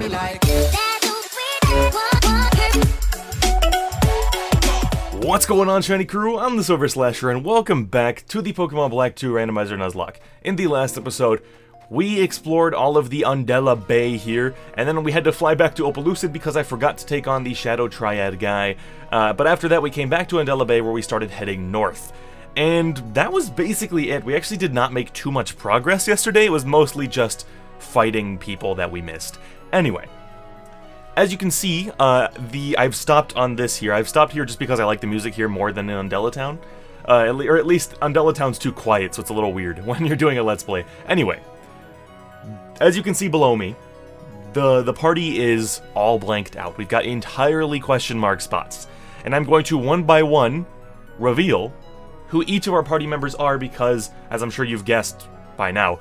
me like. What's going on, Shiny Crew? I'm the TheSilverSlasher, and welcome back to the Pokemon Black 2 Randomizer Nuzlocke. In the last episode, we explored all of the Undella Bay here, and then we had to fly back to Opelucid because I forgot to take on the Shadow Triad guy. But after that, we came back to Undella Bay where we started heading north. And that was basically it. We actually did not make too much progress yesterday. It was mostly just fighting people that we missed. Anyway. As you can see, I've stopped on this here. I've stopped here just because I like the music here more than in Undella Town. Or at least Undella Town's too quiet, so it's a little weird when you're doing a Let's Play. Anyway, as you can see below me, the party is all blanked out. We've got entirely question mark spots. And I'm going to one by one reveal who each of our party members are because, as I'm sure you've guessed by now,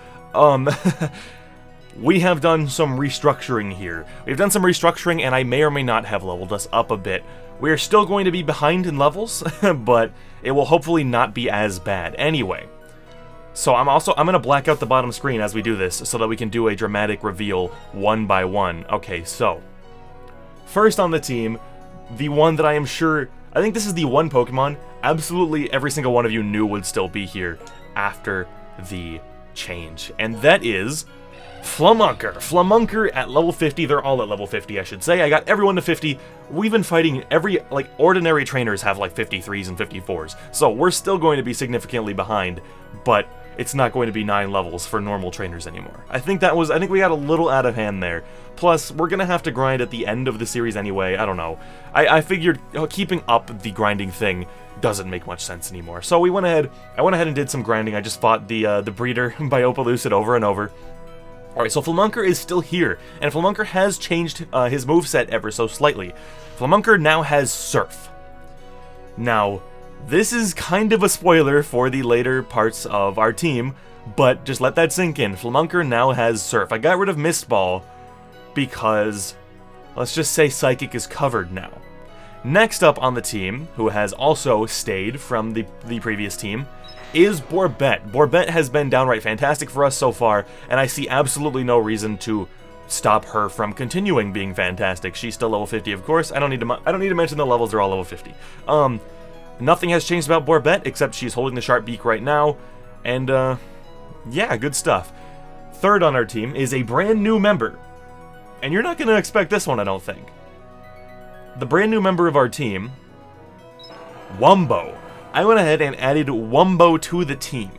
we have done some restructuring here. We've done some restructuring, and I may or may not have leveled us up a bit. We are still going to be behind in levels, but it will hopefully not be as bad. Anyway, so I'm going to black out the bottom screen as we do this, so that we can do a dramatic reveal one by one. Okay, so first on the team, the one that I am sure, I think this is the one Pokemon absolutely every single one of you knew would still be here after the change, and that is Flamunker. Flamunker at level 50, they're all at level 50, I should say. I got everyone to 50. We've been fighting ordinary trainers have like 53s and 54s, so we're still going to be significantly behind, but it's not going to be 9 levels for normal trainers anymore. I think we got a little out of hand there. Plus, we're gonna have to grind at the end of the series anyway, I don't know. I figured keeping up the grinding thing doesn't make much sense anymore. So I went ahead and did some grinding. I just fought the breeder by Opelucid over and over. Alright, so Flamunker is still here, and Flamunker has changed his moveset ever so slightly. Flamunker now has Surf. Now, this is kind of a spoiler for the later parts of our team, but just let that sink in. Flamunker now has Surf. I got rid of Mist Ball because, let's just say Psychic is covered now. Next up on the team, who has also stayed from the previous team, is Borbette. Borbette has been downright fantastic for us so far, and I see absolutely no reason to stop her from continuing being fantastic. She's still level 50, of course. I don't need to mention the levels; they're all level 50. Nothing has changed about Borbette except she's holding the sharp beak right now, and yeah, good stuff. Third on our team is a brand new member, and you're not going to expect this one, I don't think. The brand new member of our team, Wumbo. I went ahead and added Wumbo to the team,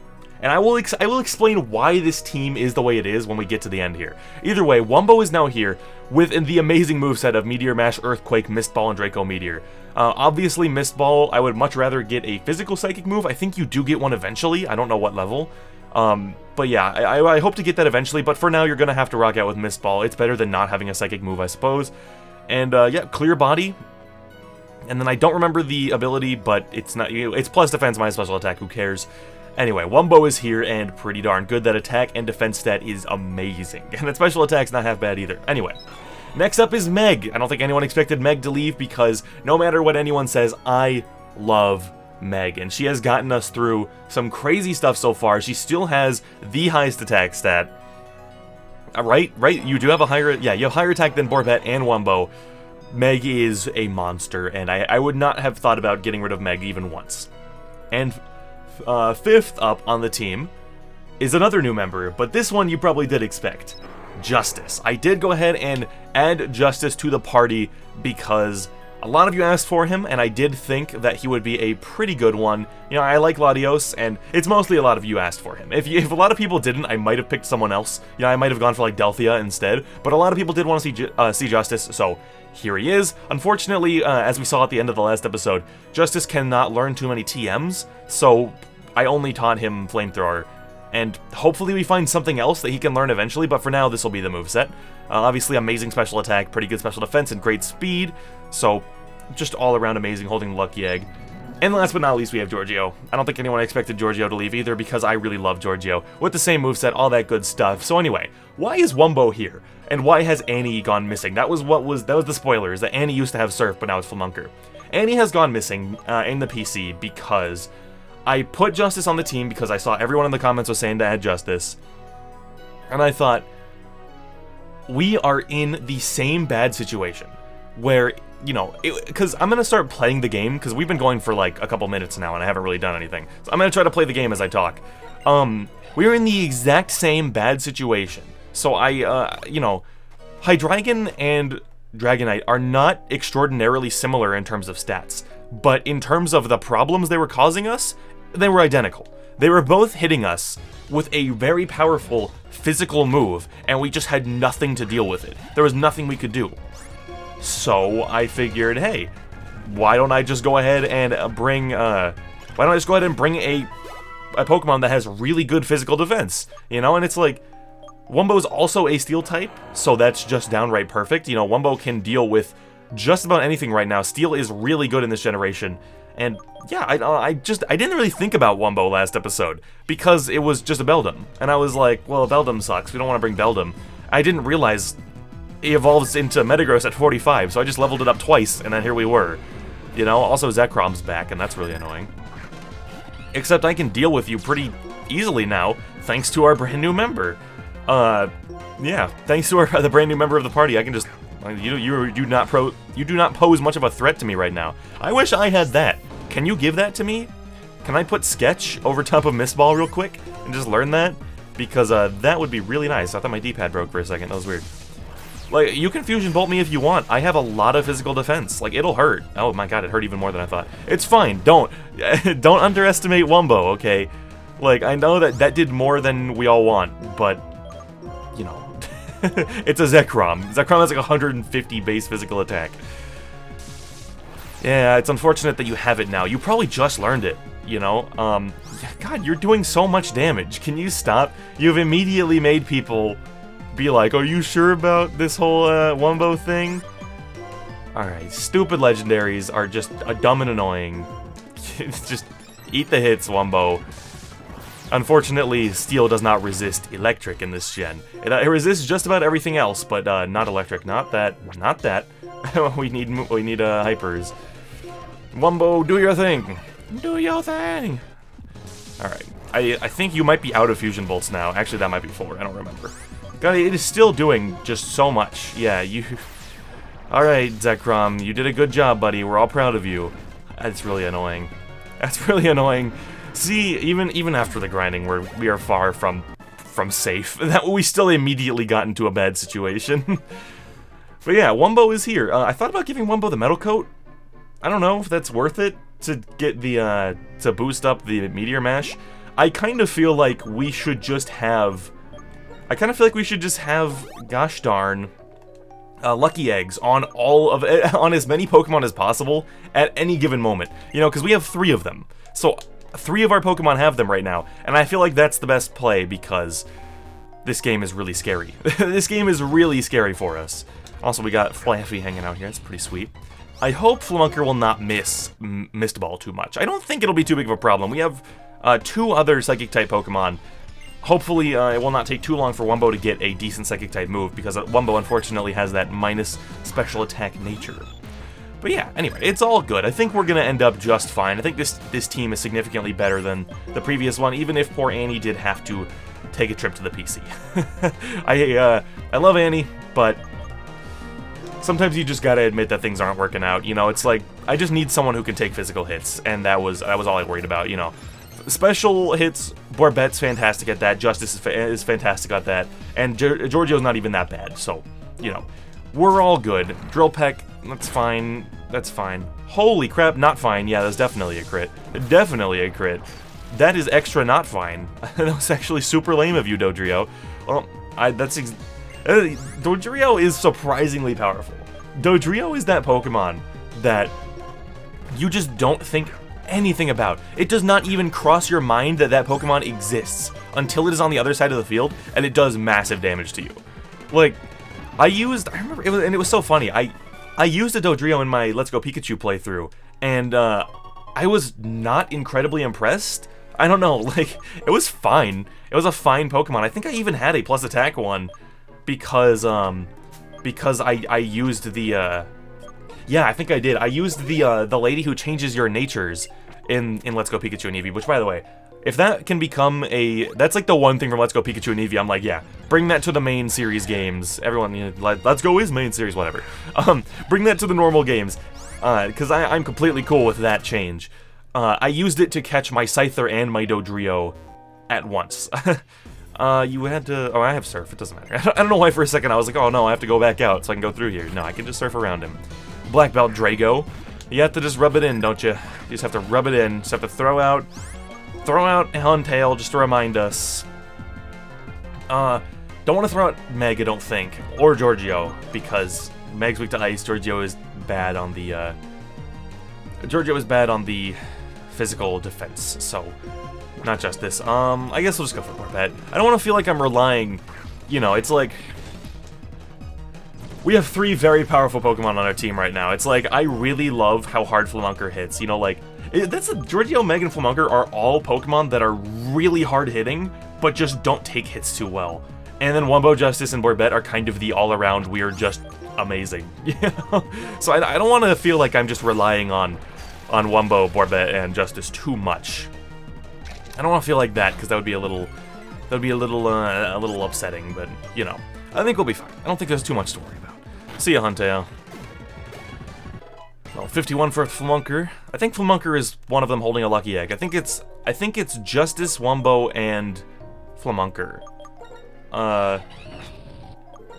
and I will explain why this team is the way it is when we get to the end here. Either way, Wumbo is now here with the amazing moveset of Meteor Mash, Earthquake, Mist Ball, and Draco Meteor. Obviously, Mist Ball, I would much rather get a physical Psychic move. I think you do get one eventually. I don't know what level. But yeah, I hope to get that eventually, but for now, you're going to have to rock out with Mist Ball. It's better than not having a Psychic move, I suppose. And yeah, Clear Body. And then I don't remember the ability, but it's plus defense minus special attack, who cares? Anyway, Wumbo is here, and pretty darn good. That attack and defense stat is amazing. And that special attack's not half bad either. Anyway, next up is Meg. I don't think anyone expected Meg to leave, because no matter what anyone says, I love Meg. And she has gotten us through some crazy stuff so far. She still has the highest attack stat. Right? You do have a higher... Yeah, you have higher attack than Borbette and Wumbo. Meg is a monster, and I would not have thought about getting rid of Meg even once. And fifth up on the team is another new member, but this one you probably did expect. Justice. I did go ahead and add Justice to the party because a lot of you asked for him, and I did think that he would be a pretty good one. You know, I like Latios, and it's mostly a lot of you asked for him. If a lot of people didn't, I might have picked someone else. You know, I might have gone for like Delphia instead, but a lot of people did want to see Justice, so here he is. Unfortunately, as we saw at the end of the last episode, Justice cannot learn too many TMs, so I only taught him Flamethrower. And hopefully we find something else that he can learn eventually, but for now this will be the moveset. Obviously amazing special attack, pretty good special defense, and great speed, so just all around amazing holding the Lucky Egg. And last but not least, we have Giorgio. I don't think anyone expected Giorgio to leave either, because I really love Giorgio. With the same moveset, all that good stuff. So anyway, why is Wumbo here? And why has Annie gone missing? That was the spoilers, that Annie used to have Surf, but now it's Flamunker. Annie has gone missing in the PC because I put Justice on the team because I saw everyone in the comments was saying to add Justice. And I thought, we are in the same bad situation where, you know, because I'm going to start playing the game, because we've been going for like a couple minutes now and I haven't really done anything. So I'm going to try to play the game as I talk. We're in the exact same bad situation. So you know, Hydreigon and Dragonite are not extraordinarily similar in terms of stats, but in terms of the problems they were causing us, they were identical. They were both hitting us with a very powerful physical move, and we just had nothing to deal with it. There was nothing we could do. So I figured, hey, why don't I just go ahead and bring a Pokemon that has really good physical defense, you know? And it's like, Wumbo's also a Steel type, so that's just downright perfect. You know, Wumbo can deal with just about anything right now. Steel is really good in this generation. And yeah, I didn't really think about Wumbo last episode, because it was just a Beldum. And I was like, well, Beldum sucks, we don't want to bring Beldum. I didn't realize it evolves into Metagross at 45, so I just leveled it up twice, and then here we were. You know, also Zekrom's back, and that's really annoying. Except I can deal with you pretty easily now, thanks to our brand new member. Yeah, thanks to the brand new member of the party, I can just... You do not pose much of a threat to me right now. I wish I had that. Can you give that to me? Can I put Sketch over top of Mist Ball real quick and just learn that? Because that would be really nice. I thought my D-pad broke for a second. That was weird. Like, you can Fusion Bolt me if you want. I have a lot of physical defense. Like, it'll hurt. Oh my god, it hurt even more than I thought. It's fine. Don't underestimate Wumbo, okay? Like, I know that did more than we all want, but, you know. It's a Zekrom. Zekrom has like 150 base physical attack. Yeah, it's unfortunate that you have it now. You probably just learned it, you know? God, you're doing so much damage. Can you stop? You've immediately made people be like, are you sure about this whole Wumbo thing? Alright, stupid legendaries are just dumb and annoying. Just eat the hits, Wumbo. Unfortunately, Steel does not resist Electric in this gen. It resists just about everything else, but not Electric. Not that. Not that. we need Hypers. Wumbo, do your thing. Do your thing. Alright. I think you might be out of Fusion Bolts now. Actually, that might be 4. I don't remember. God, it is still doing just so much. Yeah, you... Alright, Zekrom, you did a good job, buddy. We're all proud of you. That's really annoying. That's really annoying. See, even after the grinding, we are far from safe. That we still immediately got into a bad situation. But yeah, Wumbo is here. I thought about giving Wumbo the Metal Coat. I don't know if that's worth it to get the to boost up the Meteor Mash. I kind of feel like we should just have. Gosh darn. Lucky Eggs on on as many Pokemon as possible at any given moment. You know, because we have 3 of them. So 3 of our Pokemon have them right now, and I feel like that's the best play because this game is really scary. This game is really scary for us. Also, we got Flaffy hanging out here. It's pretty sweet. I hope Flunker will not miss Mist Ball too much. I don't think it'll be too big of a problem. We have 2 other Psychic-type Pokemon. Hopefully, it will not take too long for Wumbo to get a decent Psychic-type move, because Wumbo, unfortunately, has that minus special attack nature. But yeah, anyway, it's all good. I think we're going to end up just fine. I think this team is significantly better than the previous one, even if poor Annie did have to take a trip to the PC. I love Annie, but sometimes you just gotta admit that things aren't working out. You know, it's like, I just need someone who can take physical hits, and that was all I worried about, you know. Special hits, Borbette's fantastic at that, Justice is fantastic at that, and Giorgio's not even that bad, so, you know. We're all good. Drill Peck, that's fine. That's fine. Holy crap, not fine. Yeah, that's definitely a crit. Definitely a crit. That is extra not fine. That was actually super lame of you, Dodrio. Well, Dodrio is surprisingly powerful. Dodrio is that Pokemon that you just don't think anything about. It does not even cross your mind that that Pokemon exists until it is on the other side of the field, and it does massive damage to you. Like, I remember, it was so funny, I used a Dodrio in my Let's Go Pikachu playthrough, and I was not incredibly impressed. I don't know, like, it was fine. It was a fine Pokemon. I think I even had a plus attack one, because I used the, yeah, I think I did. I used the lady who changes your natures in Let's Go Pikachu and Eevee, which, by the way, If that can become that's like the one thing from Let's Go Pikachu and Eevee, I'm like, yeah, bring that to the main series games. Everyone, you know, Let's Go is main series, whatever. Bring that to the normal games, because I'm completely cool with that change. I used it to catch my Scyther and my Dodrio at once. You had to... Oh, I have Surf. It doesn't matter. I don't know why for a second I was like, oh no, I have to go back out so I can go through here. No, I can just surf around him. Black Belt Drago. You have to just rub it in, don't you? You just have to rub it in. Just have to throw out Huntail just to remind us. Don't want to throw out Meg, I don't think. Or Giorgio, because Meg's weak to ice. Giorgio is bad on the... Giorgio is bad on the physical defense, so... Not just this. I guess we'll just go for Barbette. I don't want to feel like I'm relying, you know, it's like... We have 3 very powerful Pokemon on our team right now. It's like, I really love how hard Flamunker hits. You know, like, Giorgio, Meg, and Flamunker are all Pokemon that are really hard hitting, but just don't take hits too well. And then Wumbo, Justice, and Barbette are kind of the all-around, we're just amazing. You know? So I don't want to feel like I'm just relying on Wumbo, Barbette, and Justice too much. I don't want to feel like that, because that would be a little upsetting, but, you know, I think we'll be fine. I don't think there's too much to worry about. See ya, Huntail. Well, 51 for Flamunker. I think Flamunker is one of them holding a lucky egg. I think it's Justice, Wumbo, and Flamunker.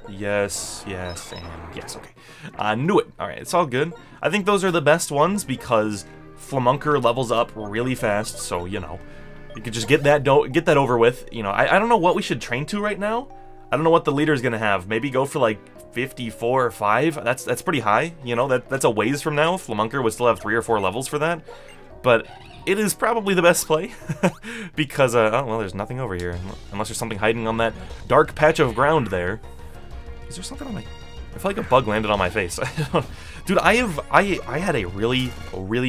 Yes, and yes, okay. I knew it. Alright, it's all good. I think those are the best ones, because Flamunker levels up really fast, so, you know. You could just get that over with. You know, I don't know what we should train to right now. I don't know what the leader's gonna have. Maybe go for like 54 or 5. That's pretty high. You know, that's a ways from now. Flamunker would still have 3 or 4 levels for that. But it is probably the best play because oh well, there's nothing over here unless there's something hiding on that dark patch of ground there. Is there something on my? I feel like a bug landed on my face. Dude, I had a really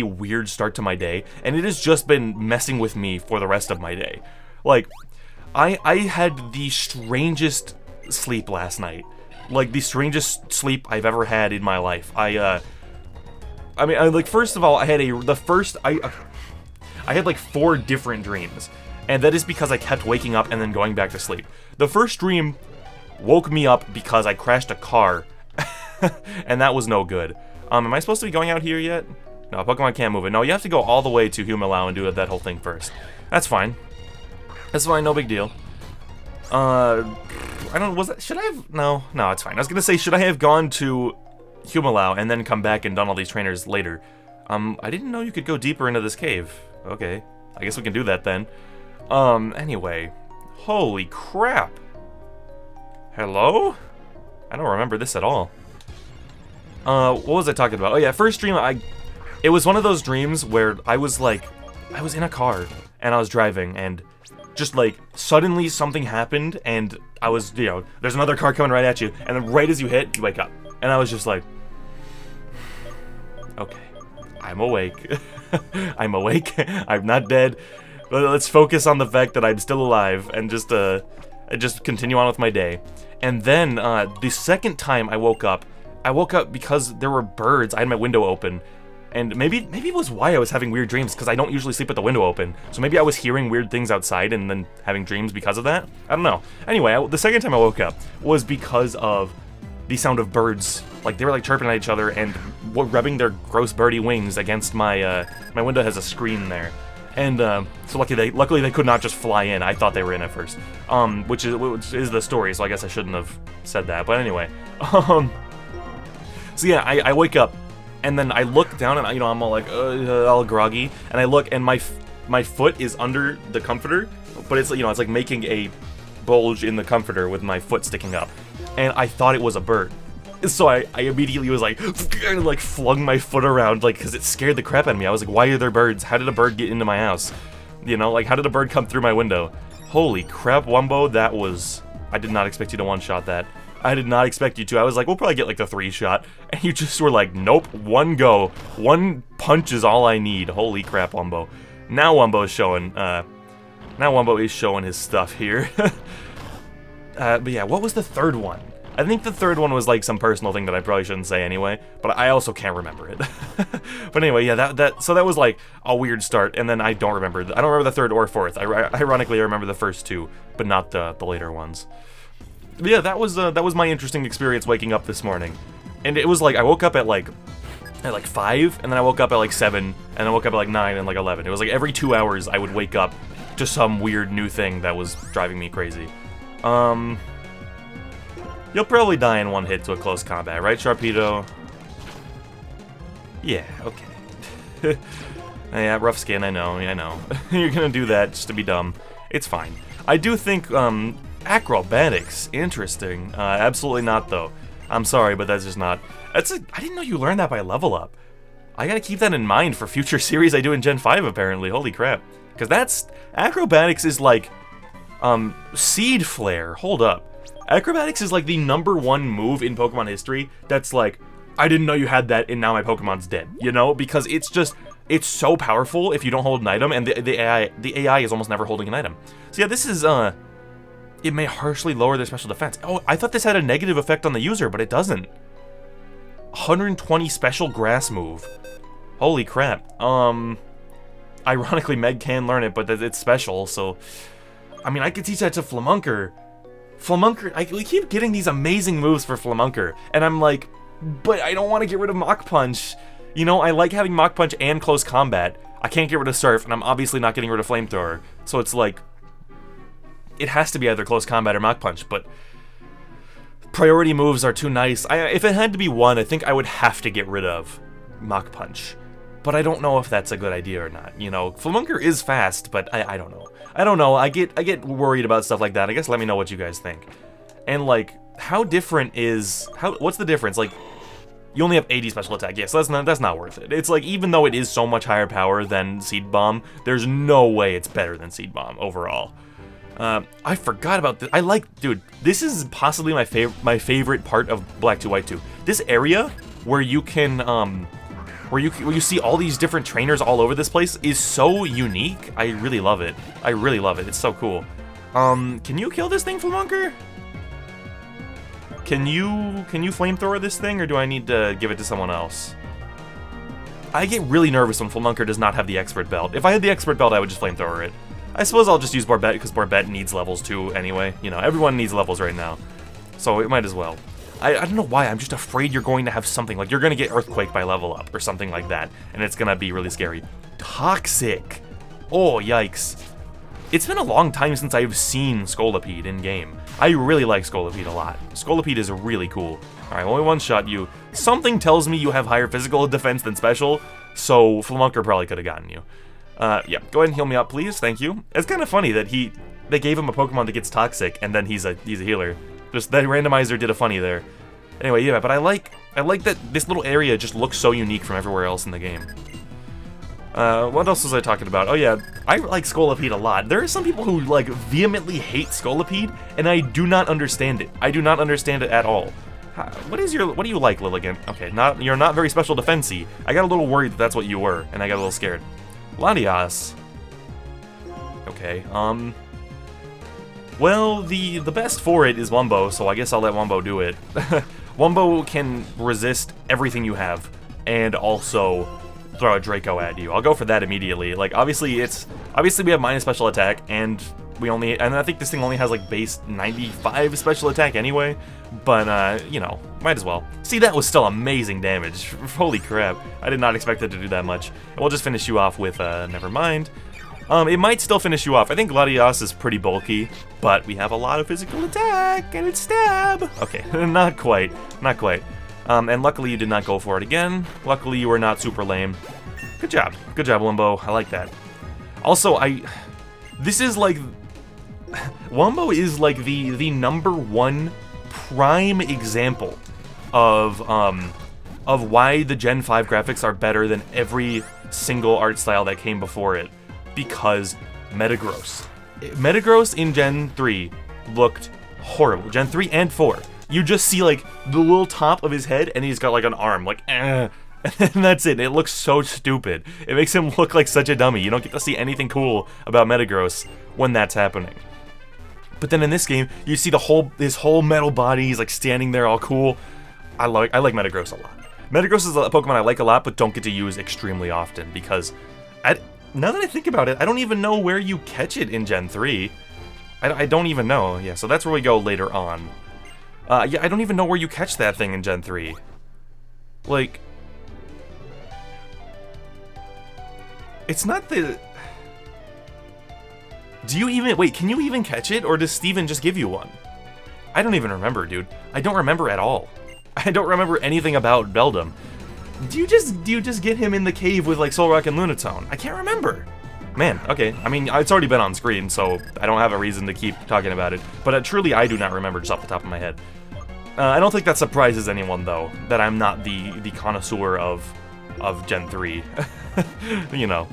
weird start to my day, and it has just been messing with me for the rest of my day. Like, I had the strangest sleep last night. Like, the strangest sleep I've ever had in my life. I mean, like, first of all, I had like 4 different dreams, and that is because I kept waking up and then going back to sleep. The first dream woke me up because I crashed a car, and that was no good. Am I supposed to be going out here yet? No, Pokemon can't move it. No, you have to go all the way to Humilau and do that whole thing first. That's fine. That's fine, no big deal. I don't, should I have, no, it's fine. I was gonna say, should I have gone to Humilau and then come back and done all these trainers later? I didn't know you could go deeper into this cave. Okay, I guess we can do that then. Anyway, holy crap. Hello? I don't remember this at all. What was I talking about? Oh yeah, first dream, it was one of those dreams where I was in a car, and I was driving, and just like, suddenly something happened, and I was, you know, there's another car coming right at you, and then right as you hit, you wake up. And I was just like, okay, I'm awake. I'm awake, I'm not dead, but let's focus on the fact that I'm still alive, and just continue on with my day. And then, the second time I woke up because there were birds. I had my window open, and maybe it was why I was having weird dreams, because I don't usually sleep with the window open. So maybe I was hearing weird things outside and then having dreams because of that. I don't know. Anyway, the second time I woke up was because of the sound of birds. Like, they were like chirping at each other and rubbing their gross birdie wings against my my window has a screen there. And so luckily they could not just fly in. I thought they were in at first, which is the story. So I guess I shouldn't have said that. But anyway, so yeah, I wake up, and then I look down, and you know, I'm all like all groggy, and I look, and my foot is under the comforter, but it's, you know, it's like making a bulge in the comforter with my foot sticking up, and I thought it was a bird. So I immediately was like, and like flung my foot around, like, because it scared the crap out of me. I was like, why are there birds? How did a bird get into my house? You know, like, how did a bird come through my window? Holy crap, Wumbo, that was... I did not expect you to one-shot that. I did not expect you to. I was like, we'll probably get like the 3-shot, and you just were like, nope, 1 go. 1 punch is all I need. Holy crap, Wumbo. Now Wumbo is showing, his stuff here. But yeah, what was the third one? I think the third one was like some personal thing that I probably shouldn't say anyway, but I also can't remember it. But anyway, yeah, so that was like a weird start, and then I don't remember the third or fourth. Ironically, I remember the first two, but not the later ones. But yeah, that was my interesting experience waking up this morning. And it was like, I woke up at like 5, and then I woke up at like 7, and then I woke up at like 9 and like 11. It was like every 2 hours I would wake up to some weird new thing that was driving me crazy. You'll probably die in one hit to a close combat, right, Sharpedo? Yeah, okay. Yeah, rough skin, I know, yeah, I know. You're gonna do that just to be dumb. It's fine. I do think, acrobatics, interesting. Absolutely not, though. I'm sorry, but that's just not... I didn't know you learned that by level up. I gotta keep that in mind for future series I do in Gen 5, apparently. Holy crap. Because acrobatics is like, Seed Flare. Hold up. Acrobatics is like the #1 move in Pokemon history that's like, I didn't know you had that and now my Pokemon's dead, you know? Because it's so powerful if you don't hold an item, and the AI is almost never holding an item. So yeah, this is, it may harshly lower their special defense. Oh, I thought this had a negative effect on the user, but it doesn't. 120 special grass move. Holy crap. Ironically, Meg can learn it, but it's special, so... I mean, I could teach that to Flamunker. We keep getting these amazing moves for Flamunker, and I'm like, but I don't want to get rid of Mach Punch. You know, I like having Mach Punch and Close Combat. I can't get rid of Surf, and I'm obviously not getting rid of Flamethrower. So it's like, it has to be either Close Combat or Mach Punch, but priority moves are too nice. If it had to be one, I think I would have to get rid of Mach Punch. But I don't know if that's a good idea or not. You know, Flamunker is fast, but I don't know. I don't know, I get worried about stuff like that. I guess let me know what you guys think. And like, what's the difference? Like, you only have 80 special attack. Yes, yeah, so that's not worth it. It's like, even though it is so much higher power than Seed Bomb, there's no way it's better than Seed Bomb overall. I forgot about this. Dude, this is possibly my favorite part of Black 2 White 2. This area where you can, where you see all these different trainers all over this place is so unique. I really love it. I really love it. It's so cool. Can you kill this thing, Flamunker? Can you flamethrower this thing, or do I need to give it to someone else? I get really nervous when Flamunker does not have the expert belt. If I had the expert belt, I would just flamethrower it. I suppose I'll just use Borbette, because Borbette needs levels too anyway. You know, everyone needs levels right now. So it might as well. I don't know why, I'm just afraid you're going to have something, like you're going to get Earthquake by level up, or something like that, and it's going to be really scary. Toxic! Oh, yikes. It's been a long time since I've seen Scolipede in-game. I really like Scolipede a lot. Scolipede is really cool. Alright, only one-shot you. Something tells me you have higher physical defense than special, so Flamunker probably could have gotten you. Yeah, go ahead and heal me up, please, thank you. It's kind of funny that they gave him a Pokemon that gets Toxic, and then he's a healer. Just that randomizer did a funny there. Anyway, yeah, but I like that this little area just looks so unique from everywhere else in the game. What else was I talking about? Oh yeah, I like Scolipede a lot. There are some people who like vehemently hate Scolipede, and I do not understand it. I do not understand it at all. What do you like, Lilligant? Okay, you're not very special defense-y. I got a little worried that that's what you were, and I got a little scared. Latias. Okay, well, the best for it is Wumbo, so I guess I'll let Wumbo do it. Wumbo can resist everything you have, and also throw a Draco at you. I'll go for that immediately. Like, obviously we have minus special attack, and I think this thing only has like base 95 special attack anyway, but you know, might as well. See, that was still amazing damage. Holy crap, I did not expect it to do that much. And we'll just finish you off with, never mind. It might still finish you off. I think Gladius is pretty bulky, but we have a lot of physical attack, and it's stab! Okay, not quite, not quite. And luckily you did not go for it again. Luckily you were not super lame. Good job, Wumbo, I like that. Also, this is like, Wumbo is like the #1 prime example of why the Gen 5 graphics are better than every single art style that came before it. Because Metagross. Metagross in Gen 3 looked horrible. Gen 3 and 4. You just see, like, the little top of his head, and he's got, like, an arm, like, and that's it. It looks so stupid. It makes him look like such a dummy. You don't get to see anything cool about Metagross when that's happening. But then in this game, you see his whole metal body. He's like standing there all cool. I like Metagross a lot. Metagross is a Pokemon I like a lot, but don't get to use extremely often because, now that I think about it, I don't even know where you catch it in Gen 3. I don't even know. Yeah, so that's where we go later on. Yeah, I don't even know where you catch that thing in Gen 3. Like, it's not the... Do you even... Wait, can you even catch it, or does Steven just give you one? I don't even remember, dude. I don't remember at all. I don't remember anything about Beldum. Do you just get him in the cave with, like, Solrock and Lunatone? I can't remember. Man, okay. I mean, it's already been on screen, so I don't have a reason to keep talking about it. But truly, I do not remember just off the top of my head. I don't think that surprises anyone, though, that I'm not the connoisseur of Gen 3. You know.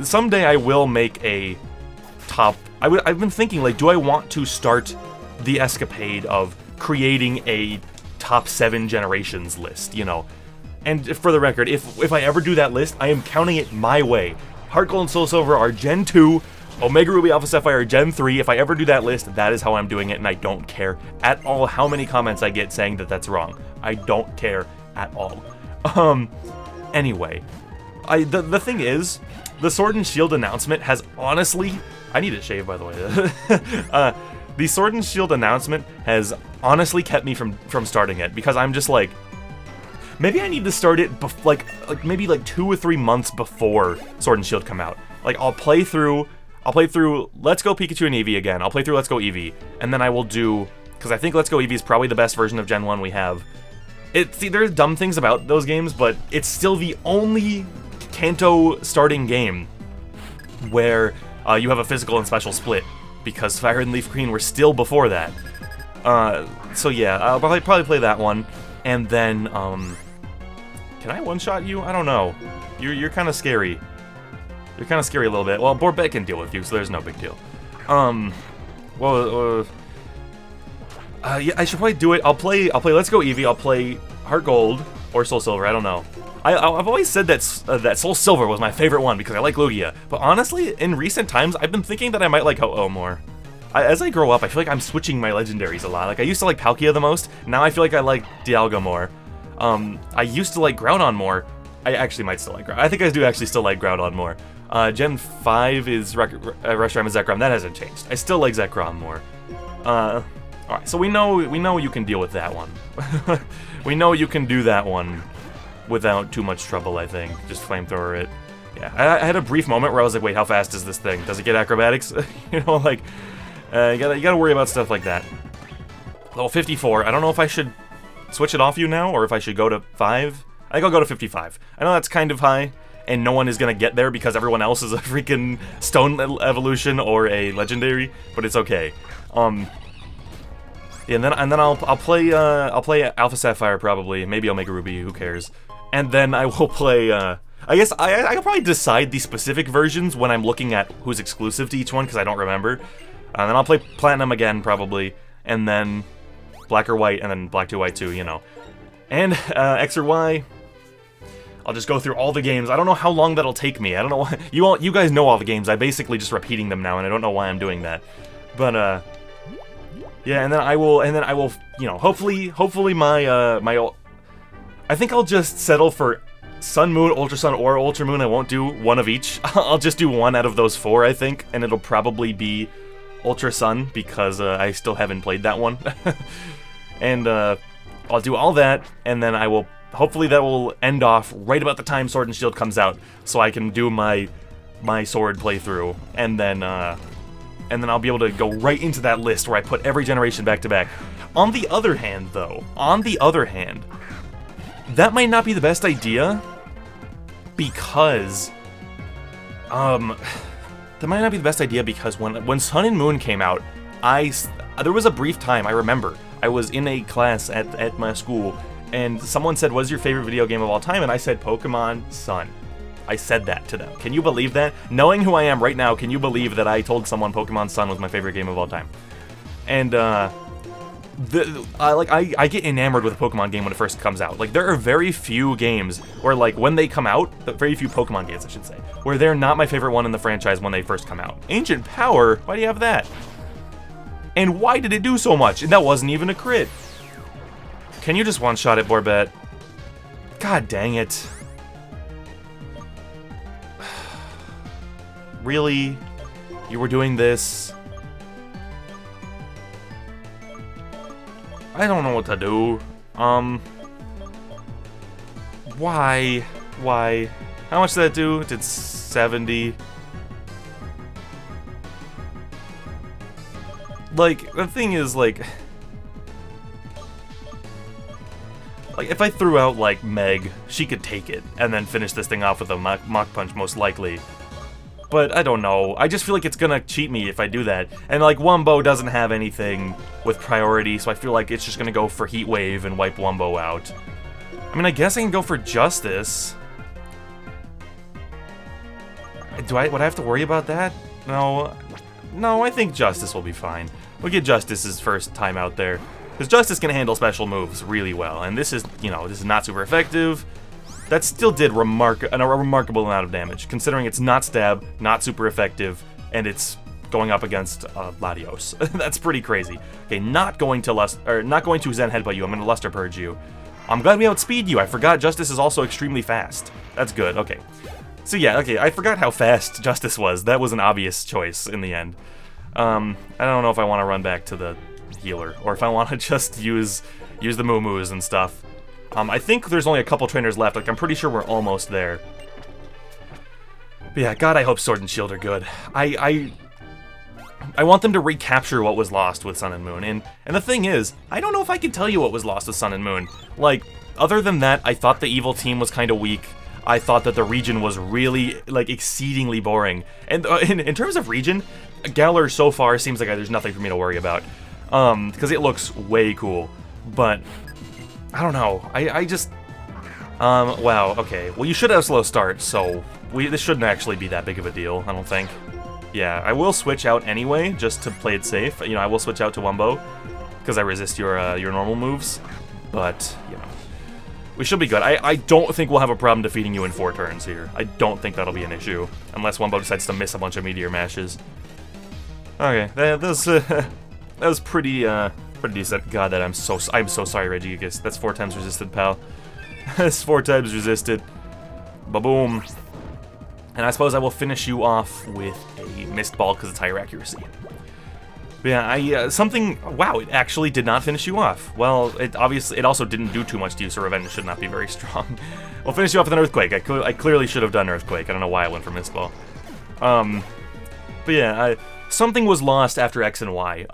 Someday I will make a top... I've been thinking, like, do I want to start the escapade of creating a top 7 generations list, you know? And for the record, if I ever do that list, I am counting it my way. Heart Gold and Soul Silver are Gen 2, Omega Ruby Alpha Sapphire are Gen 3. If I ever do that list, that is how I'm doing it, and I don't care at all how many comments I get saying that that's wrong. I don't care at all. Anyway, the thing is, the Sword and Shield announcement has honestly... I need to shave, by the way. The Sword and Shield announcement has honestly kept me from starting it, because I'm just like... Maybe I need to start it maybe like 2 or 3 months before Sword and Shield come out. Like, I'll play through Let's Go Pikachu and Eevee again. I'll play through Let's Go Eevee, and then I will do... Because I think Let's Go Eevee is probably the best version of Gen 1 we have. See, there's dumb things about those games, but it's still the only Kanto starting game where you have a physical and special split, because Fire and Leaf Green were still before that. So yeah, I'll probably play that one, and then, can I one-shot you? I don't know. You're kind of scary. You're kind of scary a little bit. Well, Borbet can deal with you, so there's no big deal. Yeah, I should probably do it. I'll play Let's Go Eevee. I'll play Heart Gold or Soul Silver. I don't know. I've always said that Soul Silver was my favorite one because I like Lugia. But honestly, in recent times, I've been thinking that I might like Ho-Oh more. As I grow up, I feel like I'm switching my legendaries a lot. Like, I used to like Palkia the most. Now I feel like I like Dialga more. I used to like Groudon more. I actually might still like Groudon. I think I do actually still like Groudon more. Gen 5 is Reshiram and Zekrom. That hasn't changed. I still like Zekrom more. Alright, so we know you can deal with that one. We know you can do that one without too much trouble, I think. Just flamethrower it. Yeah, I had a brief moment where I was like, wait, how fast is this thing? Does it get acrobatics? You know, like, you gotta worry about stuff like that. Level 54, I don't know if I should switch it off you now, or if I should go to 5. I think I'll go to 55. I know that's kind of high, and no one is gonna get there because everyone else is a freaking Stone Evolution or a Legendary, but it's okay. Yeah, and then I'll play Alpha Sapphire probably, maybe Omega Ruby, who cares? And then I will play. I guess I could probably decide the specific versions when I'm looking at who's exclusive to each one because I don't remember. And then I'll play Platinum again probably, and then Black or White, and then Black 2, White 2, you know. And X or Y. I'll just go through all the games. I don't know how long that'll take me. I don't know why. You guys know all the games. I'm basically just repeating them now, and I don't know why I'm doing that. But yeah, and then I will, you know, hopefully my I think I'll just settle for Sun, Moon, Ultra Sun, or Ultra Moon. I won't do one of each. I'll just do one out of those 4, I think, and it'll probably be Ultra Sun because I still haven't played that one. And I'll do all that, and then I will. Hopefully that will end off right about the time Sword and Shield comes out, so I can do my Sword playthrough, and then I'll be able to go right into that list where I put every generation back to back. On the other hand, though, that might not be the best idea, because when Sun and Moon came out, there was a brief time, I remember, I was in a class at my school, and someone said, "What is your favorite video game of all time?" And I said, "Pokemon Sun." I said that to them. Can you believe that? Knowing who I am right now, can you believe that I told someone Pokemon Sun was my favorite game of all time? And I get enamored with a Pokemon game when it first comes out. Like, there are very few games where, like, when they come out, very few Pokemon games, I should say, where they're not my favorite one in the franchise when they first come out. Ancient Power? Why do you have that? And why did it do so much? And that wasn't even a crit. Can you just one-shot it, Borbet? God dang it. Really? You were doing this? I don't know what to do. Why? Why? How much did that do? It did 70. Like, the thing is, like, if I threw out, like, Meg, she could take it, and then finish this thing off with a Mach Punch, most likely. But, I don't know. I just feel like it's gonna cheat me if I do that. And, like, Wumbo doesn't have anything with priority, so I feel like it's just gonna go for Heat Wave and wipe Wumbo out. I mean, I guess I can go for Justice. Would I have to worry about that? No. No, I think Justice will be fine. We'll get Justice's first time out there. Because Justice can handle special moves really well, and this is, you know, this is not super effective. That still did a remarkable amount of damage, considering it's not stab, not super effective, and it's going up against Latios. That's pretty crazy. Okay, not going to Zen Headbutt you. I'm going to Luster Purge you. I'm glad we outspeed you. I forgot Justice is also extremely fast. That's good. Okay. So yeah, okay, I forgot how fast Justice was. That was an obvious choice in the end. I don't know if I want to run back to the healer, or if I want to just use the Moo-Moos and stuff. I think there's only a couple trainers left. Like, I'm pretty sure we're almost there. But yeah, God, I hope Sword and Shield are good. I want them to recapture what was lost with Sun and Moon. And the thing is, I don't know if I can tell you what was lost with Sun and Moon. Like, other than that, I thought the evil team was kind of weak. I thought that the region was really, like, exceedingly boring. And in terms of region, Galar so far seems like there's nothing for me to worry about. Because it looks way cool. But I don't know. I just... wow, okay. Well, you should have a slow start, so this shouldn't actually be that big of a deal, I don't think. Yeah, I will switch out anyway, just to play it safe. You know, I will switch out to Wumbo, because I resist your normal moves. But, you know, we should be good. I don't think we'll have a problem defeating you in 4 turns here. I don't think that'll be an issue, unless Wumbo decides to miss a bunch of Meteor Mashes. Okay, that was pretty decent. God, I'm so sorry, Regigigas. That's 4 times resisted, pal. That's 4 times resisted. Ba-boom. And I suppose I will finish you off with a Mist Ball because it's higher accuracy. But yeah, wow, it actually did not finish you off. Well, it also didn't do too much to you, so Revenge should not be very strong. We'll finish you off with an Earthquake. I clearly should have done Earthquake. I don't know why I went for Mist Ball. But yeah, something was lost after X and Y.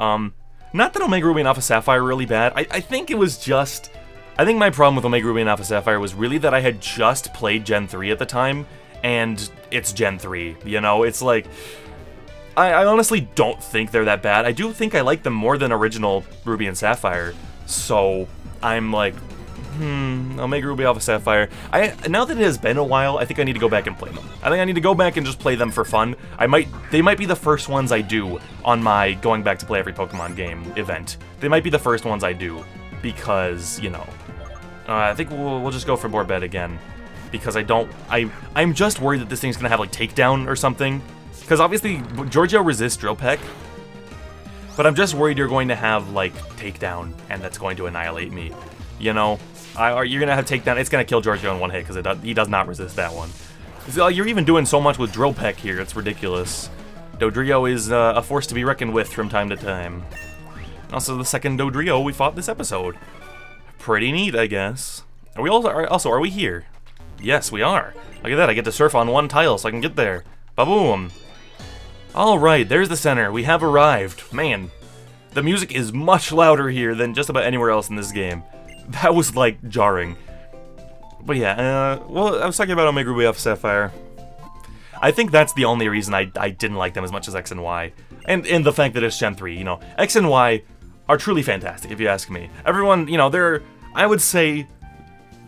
Not that Omega Ruby and Alpha Sapphire were really bad. I think it was just... I think my problem with Omega Ruby and Alpha Sapphire was really that I had just played Gen 3 at the time, and it's Gen 3, you know? It's like... I honestly don't think they're that bad. I do think I like them more than original Ruby and Sapphire, so I'm like, Omega Ruby, Alpha Sapphire. Now that it has been a while, I think I need to go back and play them. I think I need to go back and just play them for fun. They might be the first ones I do on my going back to play every Pokemon game event. They might be the first ones I do, because, you know, I think we'll just go for Borbet again, because I'm just worried that this thing's gonna have, like, Takedown or something. Because obviously, Giorgio resists Drill Peck, but I'm just worried you're going to have, like, Takedown, and that's going to annihilate me. You know? You're going to have Takedown, it's going to kill Giorgio in one hit, because he does not resist that one. So, you're even doing so much with Drill Peck here, it's ridiculous. Dodrio is a force to be reckoned with from time to time. Also, the second Dodrio we fought this episode. Pretty neat, I guess. Are we here? Yes, we are. Look at that, I get to surf on one tile so I can get there. Ba-boom. Alright, there's the center. We have arrived. Man, the music is much louder here than just about anywhere else in this game. That was, like, jarring. But yeah, well, I was talking about Omega Ruby Alpha Sapphire. I think that's the only reason I didn't like them as much as X and Y. And the fact that it's Gen 3, you know. X and Y are truly fantastic, if you ask me. Everyone, you know, I would say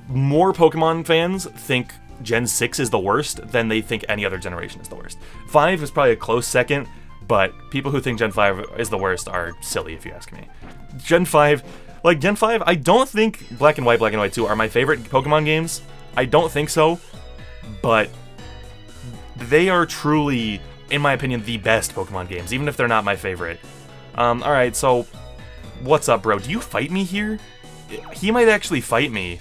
more Pokemon fans think Gen 6 is the worst than they think any other generation is the worst. 5 is probably a close second, but people who think Gen 5 is the worst are silly, if you ask me. Gen 5, I don't think Black and White 2 are my favorite Pokemon games. I don't think so, but they are truly, in my opinion, the best Pokemon games, even if they're not my favorite. Alright, so... What's up, bro? Do you fight me here? He might actually fight me.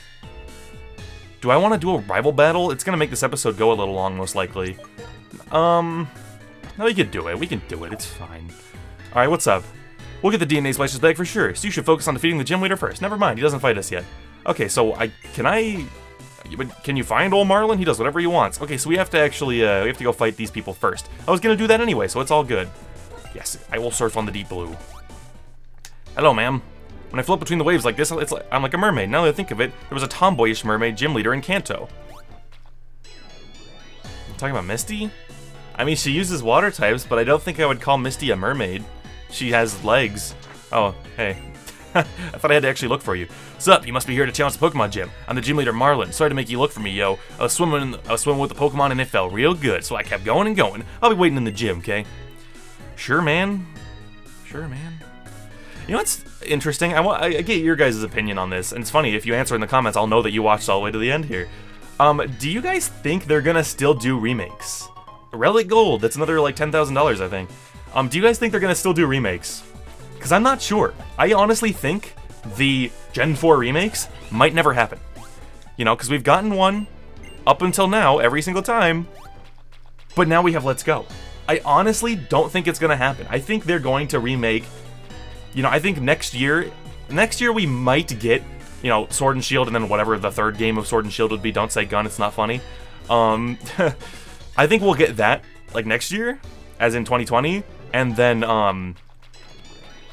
Do I want to do a rival battle? It's gonna make this episode go a little long, most likely. No, we can do it. We can do it. It's fine. Alright, what's up? We'll get the DNA splicers back for sure, so you should focus on defeating the gym leader first. Never mind, he doesn't fight us yet. Okay, so can you find old Marlin? He does whatever he wants. Okay, so we have to actually, we have to go fight these people first. I was gonna do that anyway, so it's all good. Yes, I will surf on the deep blue. Hello, ma'am. When I float between the waves like this, I'm like a mermaid. Now that I think of it, there was a tomboyish mermaid gym leader in Kanto. I'm talking about Misty? I mean, she uses water types, but I don't think I would call Misty a mermaid. She has legs. Oh, hey. I thought I had to actually look for you. Sup, you must be here to challenge the Pokemon gym. I'm the gym leader, Marlin. Sorry to make you look for me, yo. I was swimming with the Pokemon and it felt real good, so I kept going and going. I'll be waiting in the gym, okay? Sure, man. Sure, man. You know what's interesting? I get your guys' opinion on this, and it's funny, if you answer in the comments, I'll know that you watched all the way to the end here. Do you guys think they're gonna still do remakes? Relic Gold, that's another like $10,000, I think. Do you guys think they're gonna still do remakes? Because I'm not sure. I honestly think the Gen 4 remakes might never happen. You know, because we've gotten one up until now, every single time, but now we have Let's Go. I honestly don't think it's gonna happen. I think they're going to remake, you know, I think next year we might get, you know, Sword and Shield, and then whatever the third game of Sword and Shield would be. Don't say gun, it's not funny. I think we'll get that, like, next year, as in 2020, and then,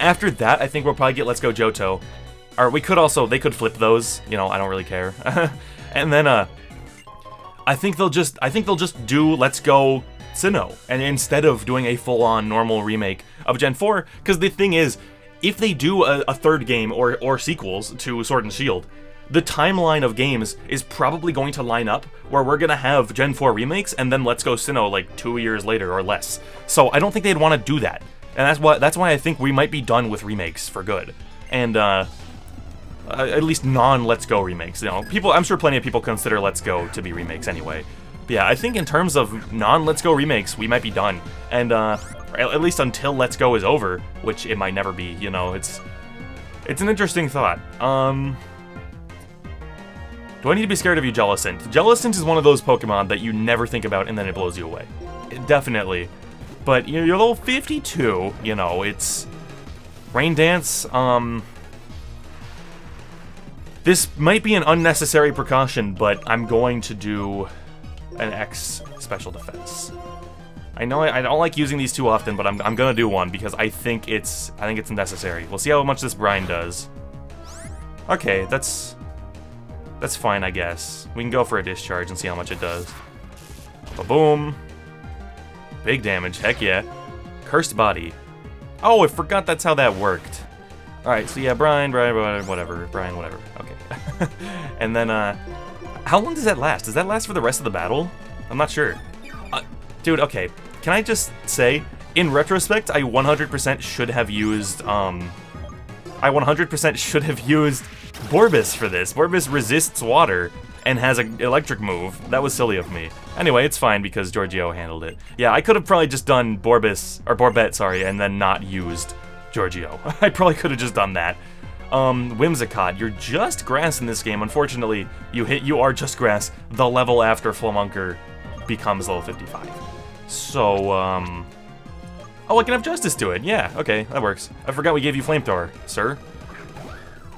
after that, I think we'll probably get Let's Go Johto. Or we could also, they could flip those, you know, I don't really care. And then, I think they'll just do Let's Go Sinnoh, and instead of doing a full-on normal remake of Gen 4, because the thing is, if they do a third game or sequels to Sword and Shield, the timeline of games is probably going to line up where we're gonna have Gen 4 remakes and then Let's Go Sinnoh like 2 years later or less. So I don't think they'd want to do that, and that's why I think we might be done with remakes for good, and at least non-Let's Go remakes. You know, I'm sure plenty of people consider Let's Go to be remakes anyway. But yeah, I think in terms of non-Let's Go remakes, we might be done, and at least until Let's Go is over, which it might never be. You know, it's an interesting thought. Do I need to be scared of you, Jellicent? Jellicent is one of those Pokemon that you never think about and then it blows you away. Definitely. But you're level 52, you know, it's... Rain Dance, this might be an unnecessary precaution, but I'm going to do an X special defense. I know I don't like using these too often, but I'm gonna do one because I think it's necessary. We'll see how much this brine does. Okay, that's fine, I guess. We can go for a discharge and see how much it does. Ba-boom. Big damage, heck yeah. Cursed Body. Oh, I forgot that's how that worked. Alright, so yeah, Brian, whatever. Brian, whatever. Okay. And then, how long does that last? Does that last for the rest of the battle? I'm not sure. Dude, okay. Can I just say, in retrospect, I 100% should have used, Borbus for this. Borbus resists water and has an electric move. That was silly of me. Anyway, it's fine because Giorgio handled it. Yeah, I could have probably just done Borbet, sorry, and then not used Giorgio. I probably could have just done that. Whimsicott, you're just grass in this game. Unfortunately, you are just grass the level after Flamunker becomes level 55. So, oh, I can have Justice to it. Yeah, okay, that works. I forgot we gave you Flamethrower, sir.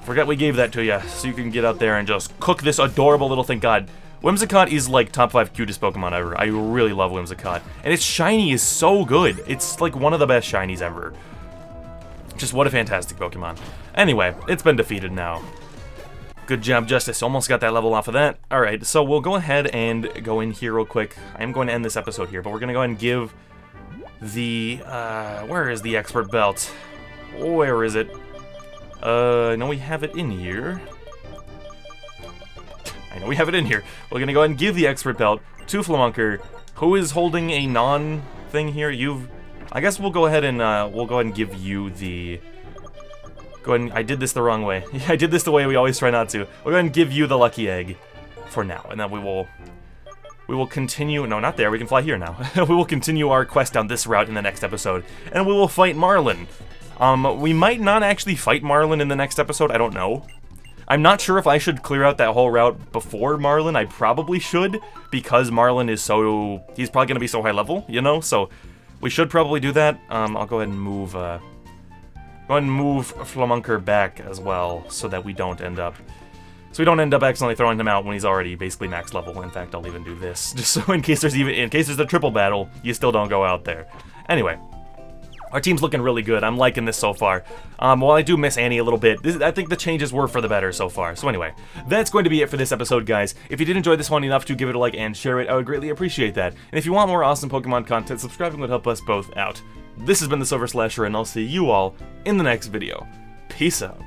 Forgot we gave that to you, so you can get out there and just cook this adorable little thing. God, Whimsicott is like top 5 cutest Pokemon ever. I really love Whimsicott. And its shiny is so good. It's like one of the best shinies ever. Just what a fantastic Pokemon. Anyway, it's been defeated now. Good job, Justice. Almost got that level off of that. Alright, so we'll go ahead and go in here real quick. I am going to end this episode here, but we're going to go ahead and give the... where is the Expert Belt? Where is it? No, we have it in here. I know we have it in here. We're gonna go ahead and give the Expert Belt to Flamunker, who is holding a non-thing here. I guess we'll go ahead and give you the... Go ahead and... I did this the wrong way. I did this the way we always try not to. We'll go ahead and give you the Lucky Egg for now, and then we will continue... No, not there. We can fly here now. We will continue our quest down this route in the next episode, and we will fight Marlin. We might not actually fight Marlin in the next episode, I don't know. I'm not sure if I should clear out that whole route before Marlin. I probably should, because Marlin is so... he's probably going to be so high level, you know? So we should probably do that. I'll go ahead and move... go ahead and move Flamunker back as well, so that we don't end up... so we don't end up accidentally throwing him out when he's already basically max level. In fact, I'll even do this, just so in case there's a triple battle, you still don't go out there. Anyway. Our team's looking really good. I'm liking this so far. While I do miss Annie a little bit, I think the changes were for the better so far. So anyway, that's going to be it for this episode, guys. If you did enjoy this one enough to give it a like and share it, I would greatly appreciate that. And if you want more awesome Pokemon content, subscribing would help us both out. This has been TheSilverSlasher, and I'll see you all in the next video. Peace out.